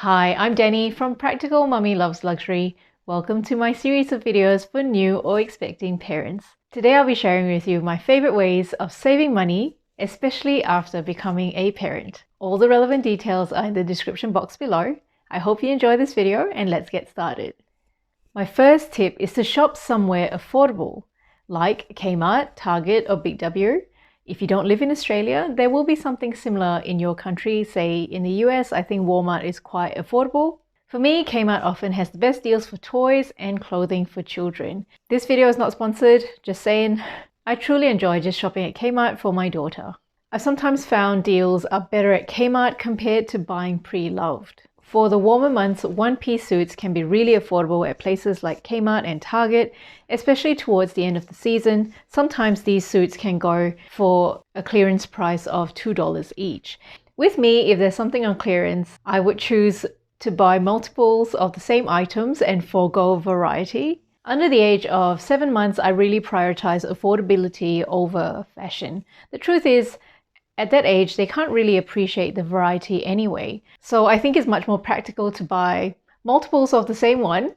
Hi, I'm Dani from Practical Mummy Loves Luxury. Welcome to my series of videos for new or expecting parents. Today I'll be sharing with you my favorite ways of saving money, especially after becoming a parent. All the relevant details are in the description box below. I hope you enjoy this video and let's get started. My first tip is to shop somewhere affordable, like Kmart, Target or Big W. If you don't live in Australia, there will be something similar in your country. Say in the US, I think Walmart is quite affordable. For me, Kmart often has the best deals for toys and clothing for children. This video is not sponsored, just saying. I truly enjoy just shopping at Kmart for my daughter. I've sometimes found deals are better at Kmart compared to buying pre-loved. For the warmer months, one-piece suits can be really affordable at places like Kmart and Target, especially towards the end of the season. Sometimes these suits can go for a clearance price of $2 each. With me, if there's something on clearance, I would choose to buy multiples of the same items and forego variety. Under the age of 7 months, I really prioritize affordability over fashion. The truth is, at that age, they can't really appreciate the variety anyway. So I think it's much more practical to buy multiples of the same one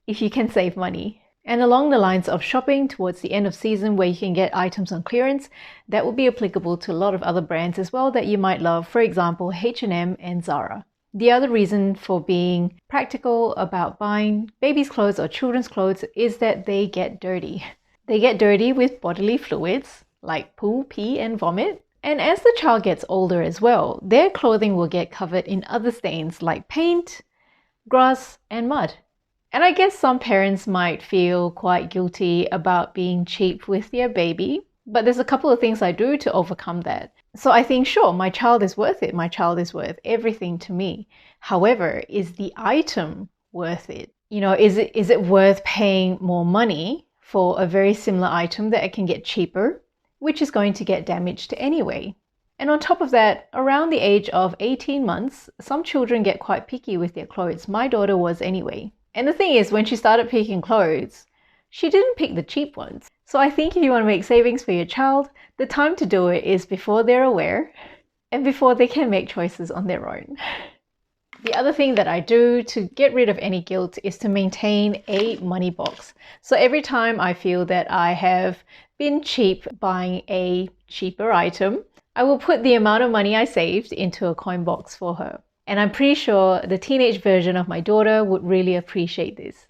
if you can save money. And along the lines of shopping towards the end of season where you can get items on clearance, that will be applicable to a lot of other brands as well that you might love, for example, H&M and Zara. The other reason for being practical about buying baby's clothes or children's clothes is that they get dirty. They get dirty with bodily fluids like poo, pee and vomit. And as the child gets older as well, their clothing will get covered in other stains like paint, grass, and mud. And I guess some parents might feel quite guilty about being cheap with their baby, but there's a couple of things I do to overcome that. So I think, sure, my child is worth it. My child is worth everything to me. However, is the item worth it? You know, is it worth paying more money for a very similar item that I can get cheaper, which is going to get damaged anyway? And on top of that, around the age of 18 months, some children get quite picky with their clothes. My daughter was anyway. And the thing is, when she started picking clothes, she didn't pick the cheap ones. So I think if you want to make savings for your child, the time to do it is before they're aware and before they can make choices on their own. The other thing that I do to get rid of any guilt is to maintain a money box. So every time I feel that I have been cheap buying a cheaper item, I will put the amount of money I saved into a coin box for her. And I'm pretty sure the teenage version of my daughter would really appreciate this.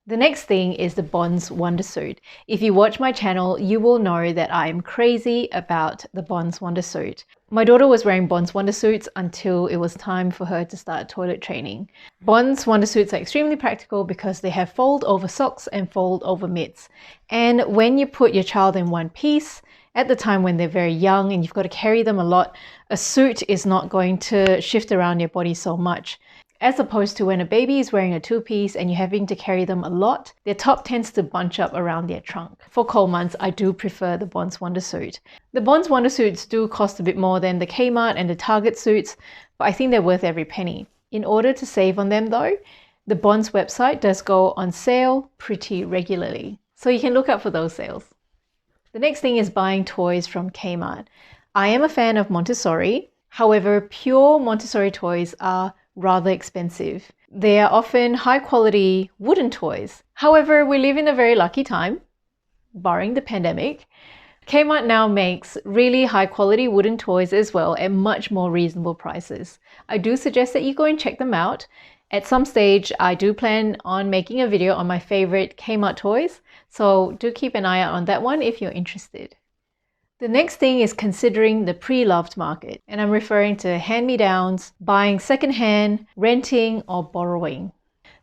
The next thing is the Bonds Wondersuit. If you watch my channel, you will know that I'm crazy about the Bonds Wondersuit. My daughter was wearing Bonds Wondersuits until it was time for her to start toilet training. Bonds Wondersuits are extremely practical because they have fold over socks and fold over mitts. And when you put your child in one piece, at the time when they're very young and you've got to carry them a lot, a suit is not going to shift around your body so much. As opposed to when a baby is wearing a two-piece and you're having to carry them a lot, their top tends to bunch up around their trunk. For cold months, I do prefer the Bonds Wondersuit. The Bonds Wondersuits do cost a bit more than the Kmart and the Target suits, but I think they're worth every penny. In order to save on them though, the Bonds website does go on sale pretty regularly, so you can look out for those sales. The next thing is buying toys from Kmart. I am a fan of Montessori. However, pure Montessori toys are rather expensive. They are often high quality wooden toys. However, we live in a very lucky time, barring the pandemic. Kmart now makes really high quality wooden toys as well at much more reasonable prices. I do suggest that you go and check them out. At some stage, I do plan on making a video on my favorite Kmart toys, so do keep an eye out on that one if you're interested. The next thing is considering the pre-loved market, and I'm referring to hand-me-downs, buying secondhand, renting or borrowing.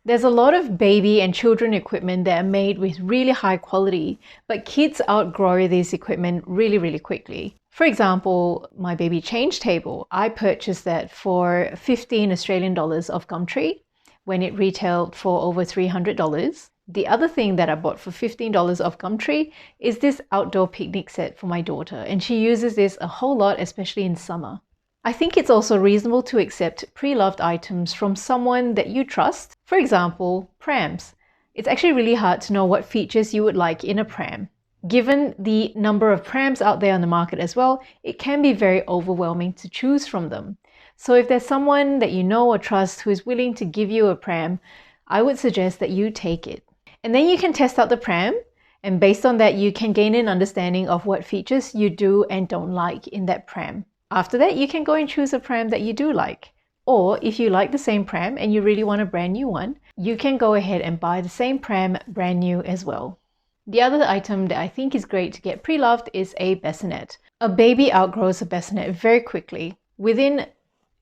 There's a lot of baby and children equipment that are made with really high quality, but kids outgrow this equipment really quickly. For example, my baby change table, I purchased that for 15 Australian dollars of Gumtree when it retailed for over $300. The other thing that I bought for $15 off Gumtree is this outdoor picnic set for my daughter, and she uses this a whole lot, especially in summer. I think it's also reasonable to accept pre-loved items from someone that you trust. For example, prams. It's actually really hard to know what features you would like in a pram. Given the number of prams out there on the market as well, it can be very overwhelming to choose from them. So if there's someone that you know or trust who is willing to give you a pram, I would suggest that you take it. And then you can test out the pram, and based on that, you can gain an understanding of what features you do and don't like in that pram. After that, you can go and choose a pram that you do like. Or if you like the same pram and you really want a brand new one, you can go ahead and buy the same pram brand new as well. The other item that I think is great to get pre-loved is a bassinet. A baby outgrows a bassinet very quickly. Within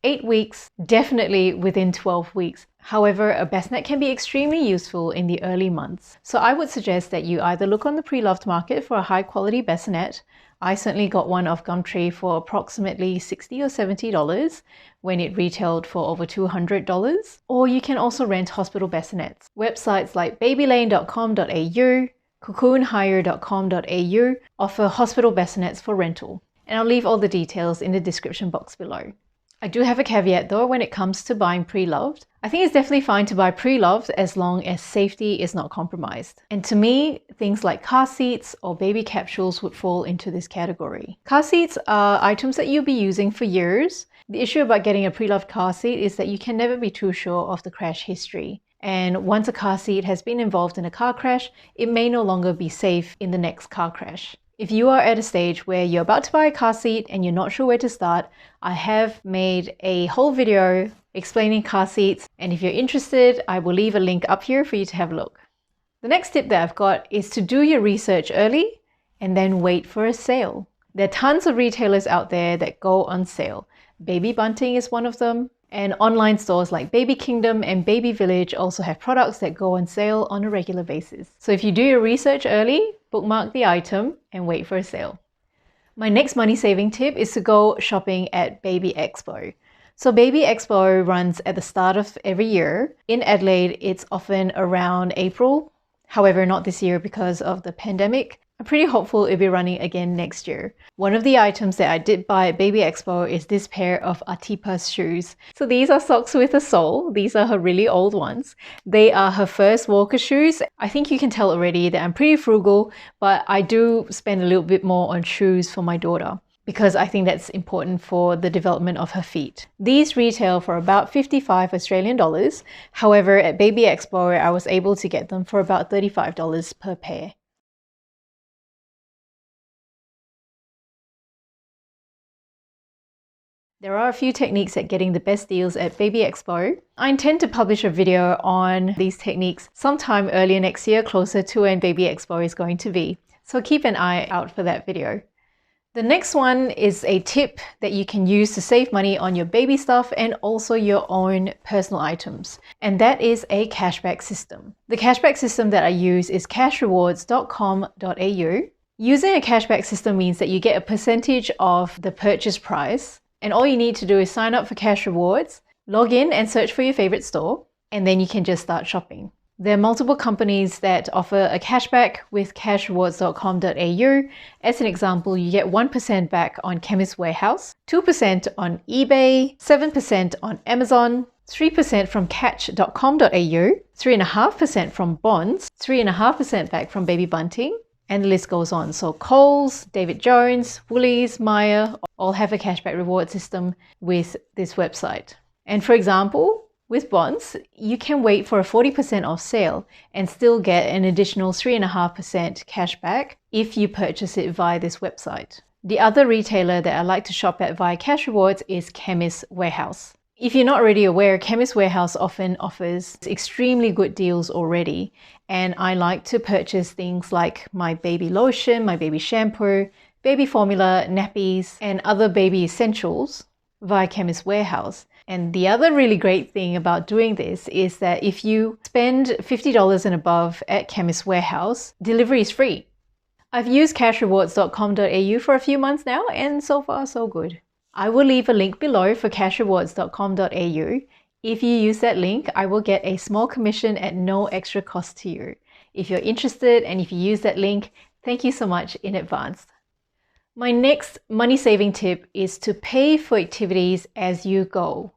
8 weeks, definitely within 12 weeks. However, a bassinet can be extremely useful in the early months. So I would suggest that you either look on the pre-loved market for a high quality bassinet. I certainly got one off Gumtree for approximately $60 or $70 when it retailed for over $200. Or you can also rent hospital bassinets. Websites like babylane.com.au, cocoonhire.com.au offer hospital bassinets for rental. And I'll leave all the details in the description box below. I do have a caveat though when it comes to buying pre-loved. I think it's definitely fine to buy pre-loved as long as safety is not compromised. And to me, things like car seats or baby capsules would fall into this category. Car seats are items that you'll be using for years. The issue about getting a pre-loved car seat is that you can never be too sure of the crash history. And once a car seat has been involved in a car crash, it may no longer be safe in the next car crash. If you are at a stage where you're about to buy a car seat and you're not sure where to start, I have made a whole video explaining car seats, and if you're interested, I will leave a link up here for you to have a look. The next tip that I've got is to do your research early and then wait for a sale. There are tons of retailers out there that go on sale. Baby Bunting is one of them, and online stores like Baby Kingdom and Baby Village also have products that go on sale on a regular basis. So if you do your research early, bookmark the item and wait for a sale. My next money saving tip is to go shopping at Baby Expo. So Baby Expo runs at the start of every year. In Adelaide, it's often around April. However, not this year because of the pandemic. I'm pretty hopeful it'll be running again next year. One of the items that I did buy at Baby Expo is this pair of Attipas shoes. So these are socks with a sole. These are her really old ones. They are her first walker shoes. I think you can tell already that I'm pretty frugal, but I do spend a little bit more on shoes for my daughter because I think that's important for the development of her feet. These retail for about 55 Australian dollars. However, at Baby Expo, I was able to get them for about $35 per pair. There are a few techniques at getting the best deals at Baby Expo. I intend to publish a video on these techniques sometime earlier next year, closer to when Baby Expo is going to be. So keep an eye out for that video. The next one is a tip that you can use to save money on your baby stuff and also your own personal items. And that is a cashback system. The cashback system that I use is cashrewards.com.au. Using a cashback system means that you get a percentage of the purchase price. And all you need to do is sign up for Cash Rewards, log in and search for your favorite store, and then you can just start shopping. There are multiple companies that offer a cashback with cashrewards.com.au. As an example, you get 1% back on Chemist Warehouse, 2% on eBay, 7% on Amazon, 3% from catch.com.au, 3.5% from Bonds, 3.5% back from Baby Bunting, and the list goes on. So Coles, David Jones, Woolies, Myer all have a cashback reward system with this website. And for example, with Bonds, you can wait for a 40% off sale and still get an additional 3.5% cashback if you purchase it via this website. The other retailer that I like to shop at via Cash Rewards is Chemist Warehouse. If you're not already aware, Chemist Warehouse often offers extremely good deals already, and I like to purchase things like my baby lotion, my baby shampoo, baby formula, nappies, and other baby essentials via Chemist Warehouse. And the other really great thing about doing this is that if you spend $50 and above at Chemist Warehouse, delivery is free. I've used cashrewards.com.au for a few months now, and so far so good. I will leave a link below for cashrewards.com.au. If you use that link, I will get a small commission at no extra cost to you. If you're interested and if you use that link, thank you so much in advance. My next money saving tip is to pay for activities as you go.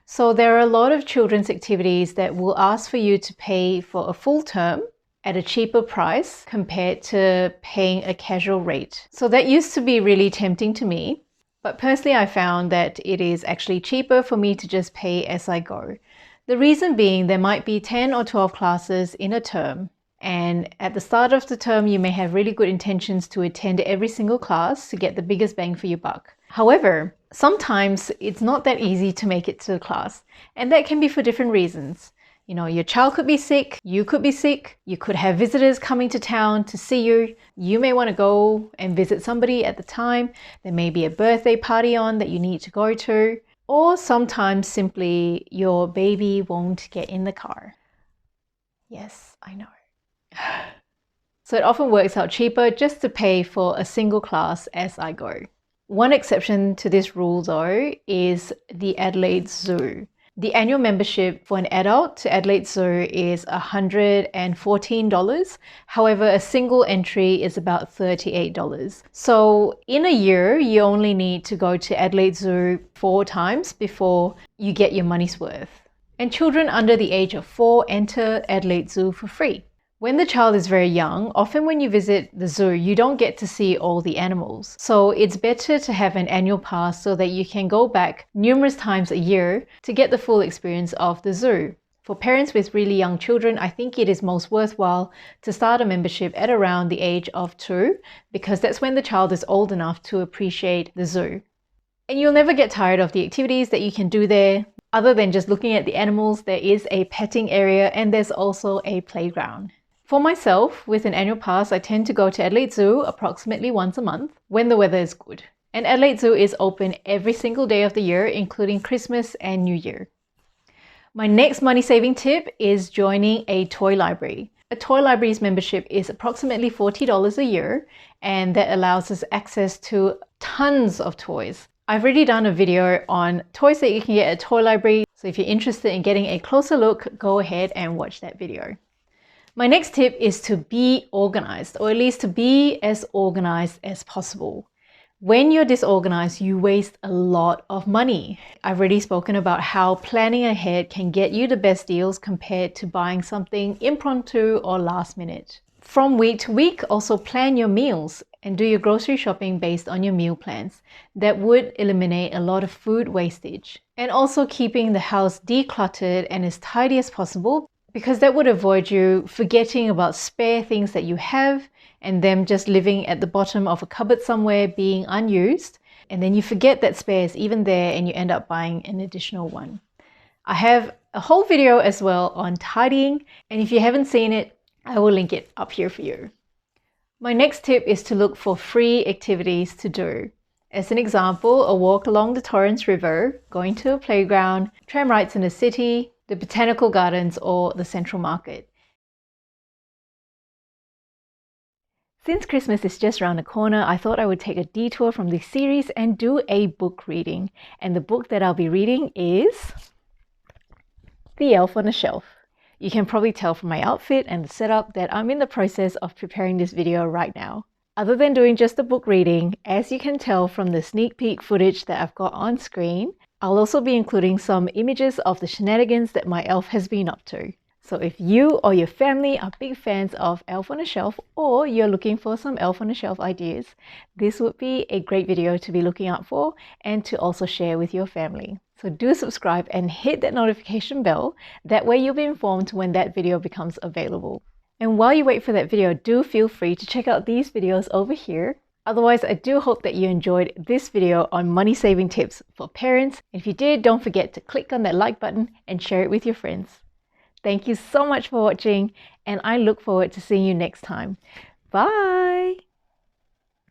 So there are a lot of children's activities that will ask for you to pay for a full term at a cheaper price compared to paying a casual rate. So that used to be really tempting to me. But personally, I found that it is actually cheaper for me to just pay as I go. The reason being there might be 10 or 12 classes in a term. And at the start of the term, you may have really good intentions to attend every single class to get the biggest bang for your buck. However, sometimes it's not that easy to make it to the class, and that can be for different reasons. You know, your child could be sick, you could be sick, you could have visitors coming to town to see you. You may want to go and visit somebody at the time. There may be a birthday party on that you need to go to, or sometimes simply your baby won't get in the car. Yes, I know. So it often works out cheaper just to pay for a single class as I go. One exception to this rule though is the Adelaide Zoo. The annual membership for an adult to Adelaide Zoo is $114. However, a single entry is about $38. So in a year, you only need to go to Adelaide Zoo 4 times before you get your money's worth. And children under the age of 4 enter Adelaide Zoo for free. When the child is very young, often when you visit the zoo, you don't get to see all the animals. So it's better to have an annual pass so that you can go back numerous times a year to get the full experience of the zoo. For parents with really young children, I think it is most worthwhile to start a membership at around the age of 2, because that's when the child is old enough to appreciate the zoo. And you'll never get tired of the activities that you can do there. Other than just looking at the animals, there is a petting area and there's also a playground. For myself, with an annual pass, I tend to go to Adelaide Zoo approximately once a month when the weather is good. And Adelaide Zoo is open every single day of the year, including Christmas and New Year. My next money-saving tip is joining a toy library. A toy library's membership is approximately $40 a year, and that allows us access to tons of toys. I've already done a video on toys that you can get at a toy library, so if you're interested in getting a closer look, go ahead and watch that video. My next tip is to be organized, or at least to be as organized as possible. When you're disorganized, you waste a lot of money. I've already spoken about how planning ahead can get you the best deals compared to buying something impromptu or last minute. From week to week, also plan your meals and do your grocery shopping based on your meal plans. That would eliminate a lot of food wastage. And also keeping the house decluttered and as tidy as possible, because that would avoid you forgetting about spare things that you have and them just living at the bottom of a cupboard somewhere being unused. And then you forget that spare is even there and you end up buying an additional one. I have a whole video as well on tidying, and if you haven't seen it, I will link it up here for you. My next tip is to look for free activities to do. As an example, a walk along the Torrens River, going to a playground, tram rides in the city, the botanical gardens, or the Central Market. Since Christmas is just around the corner, I thought I would take a detour from this series and do a book reading. And the book that I'll be reading is The Elf on the Shelf. You can probably tell from my outfit and the setup that I'm in the process of preparing this video right now. Other than doing just a book reading, as you can tell from the sneak peek footage that I've got on screen, I'll also be including some images of the shenanigans that my elf has been up to. So if you or your family are big fans of Elf on a Shelf, or you're looking for some Elf on a Shelf ideas, this would be a great video to be looking out for and to also share with your family. So do subscribe and hit that notification bell. That way you'll be informed when that video becomes available. And while you wait for that video, do feel free to check out these videos over here. Otherwise, I do hope that you enjoyed this video on money saving tips for parents. If you did, don't forget to click on that like button and share it with your friends. Thank you so much for watching, and I look forward to seeing you next time. Bye!